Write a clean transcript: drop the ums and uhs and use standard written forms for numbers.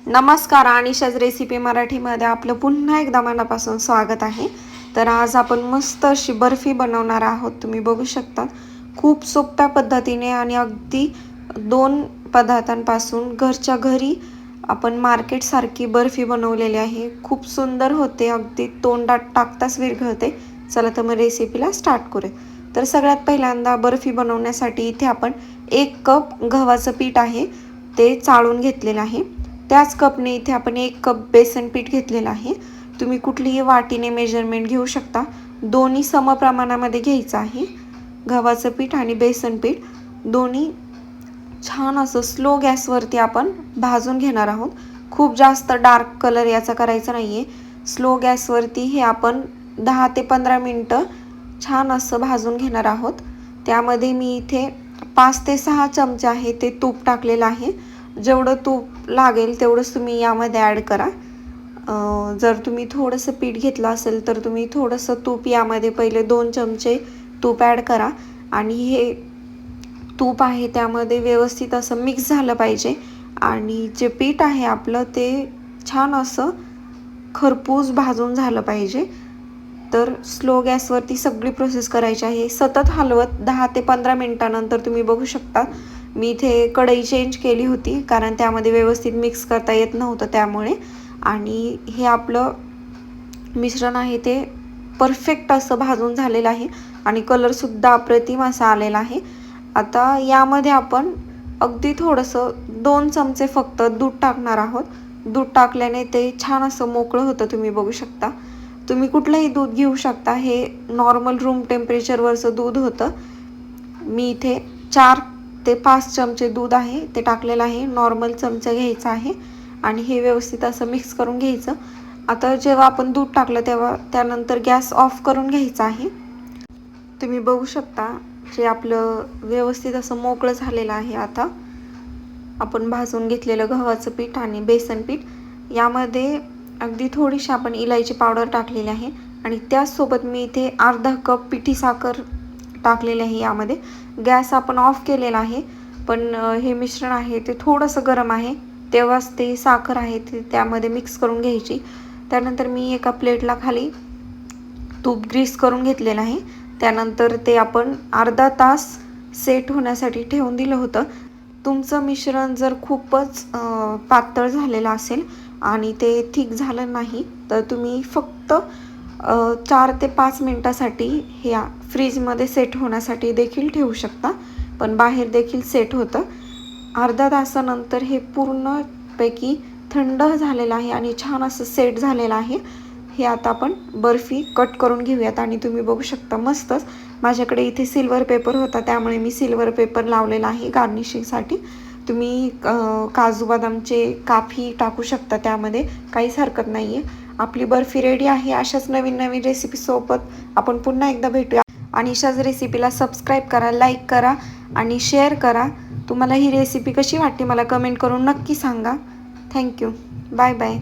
नमस्कार, अनिशाज रेसिपी मराठीमध्ये आपलं पुन्हा एकदा मनापासून स्वागत आहे। तर आज आपण मस्त अशी बर्फी बनवणार आहोत। तुम्ही बघू शकता खूप सोप्या पद्धतीने आणि अगदी 2 पदार्थांपासून घरच्या घरी आपण मार्केट सारखी बर्फी बनवलेली आहे। खूप सुंदर होते, अगदी तोंडात टाकताच विरघळते। चला तर मग रेसिपीला स्टार्ट करूया। तर सगळ्यात पहिल्यांदा बर्फी बनवण्यासाठी इथे आपण 1 कप गव्हाचं पीठ आहे ते चाळून घेतलेलं आहे। त्याच कपने इथे आपण 1 कप बेसन पीठ घेतलेलं आहे। तुम्ही कुठलीही वाटीने मेजरमेंट घेऊ शकता। दोन्ही समप्रमाणामध्ये घ्यायचं आहे। गव्हाचं पीठ आणि बेसन पीठ दोन्ही छान असं स्लो गॅसवरती आपण भाजून घेणार आहोत। खूप जास्त डार्क कलर याचा करायचा नाहीये। स्लो गॅसवरती हे आपण 10 ते 15 मिनिटं छान असं भाजून घेणार आहोत। त्यामध्ये मी इथे 5 ते 6 चमचे आहे ते तूप टाकलेलं आहे। जेवढं तूप लागेल तेवढंच तुम्ही यामध्ये ॲड करा। जर तुम्ही थोडंसं पीठ घेतलं असेल तर तुम्ही थोडंसं तूप यामध्ये पहिले 2 चमचे तूप ॲड करा आणि हे तूप आहे त्यामध्ये व्यवस्थित असं मिक्स झालं पाहिजे आणि जे पीठ आहे आपलं ते छान असं खरपूस भाजून झालं पाहिजे। तर स्लो गॅसवरती सगळी प्रोसेस करायची आहे। सतत हलवत 10 ते 15 मिनिटांनंतर तुम्ही बघू शकता मी इथे कढई चेंज केली होती कारण त्यामध्ये व्यवस्थित मिक्स करता येत नव्हतं त्यामुळे। आणि हे आपलं मिश्रण आहे ते परफेक्ट असं भाजून झालेलं आहे आणि कलर सुद्धा अप्रतिम असा आलेला आहे। आता यामध्ये आपण अगदी थोडंसं 2 चमचे फक्त दूध टाकणार आहोत। दूध टाकल्याने ते छान असं मोकळं होतं। तुम्ही बघू शकता तुम्ही कुठलंही दूध घेऊ शकता। हे नॉर्मल रूम टेम्परेचरवरचं दूध होतं। मी इथे 4 ते 5 चमचे दूध आहे ते टाकलेलं आहे। नॉर्मल चमचा घ्यायचा आहे आणि हे व्यवस्थित असं मिक्स करून घ्यायचं। आता जेव्हा आपण दूध टाकलं तेव्हा त्यानंतर गॅस ऑफ करून घ्यायचा आहे। तुम्ही बघू शकता जे आपलं व्यवस्थित असं मोकळं झालेलं आहे। आता आपण भाजून घेतलेलं गव्हाचं पीठ आणि बेसन पीठ यामध्ये अगदी थोडीशी आपण इलायची पावडर टाकलेली आहे आणि त्याचसोबत मी इथे अर्धा कप पिठी साखर टाकलेली आहे। यामध्ये गॅस आपण ऑफ केलेला आहे पण हे मिश्रण आहे ते थोडंसं गरम आहे तेव्हाच ते साखर आहे ते त्यामध्ये मिक्स करून घ्यायची। त्यानंतर मी एका प्लेटला खाली तूप ग्रीस करून घेतलेलं आहे। त्यानंतर ते आपण अर्धा तास सेट होण्यासाठी ठेवून दिलं होतं। तुमचं मिश्रण जर खूपच पातळ झालेलं असेल आणि ते थिक झालं नाही तर तुम्ही फक्त 4 ते 5 मिनिटासाठी हे फ्रीजमध्ये सेट होण्यासाठी देखील ठेवू शकता पण बाहेर देखील सेट होतं। अर्धा तासानंतर हे पूर्णपैकी थंड झालेलं आहे आणि छान असं सेट झालेलं आहे। हे आता आपण बर्फी कट करून घेऊयात आणि तुम्ही बघू शकता मस्तच माझ्याकडे इथे सिल्वर पेपर होता त्यामुळे मी सिल्वर पेपर लावलेला आहे गार्निशिंगसाठी। तुम्ही काजू बदामचे कापही टाकू शकता त्यामध्ये, काहीच हरकत नाही आहे। आपली बर्फी रेडी आहे। अशाच नवीन नवीन रेसिपी सोबत आपण पुन्हा एकदा भेटूया। अनिशाज रेसिपीला सबस्क्राईब करा, लाईक करा आणि शेअर करा। तुम्हाला ही रेसिपी कशी वाटते मला कमेंट करून नक्की सांगा। Thank you, bye bye.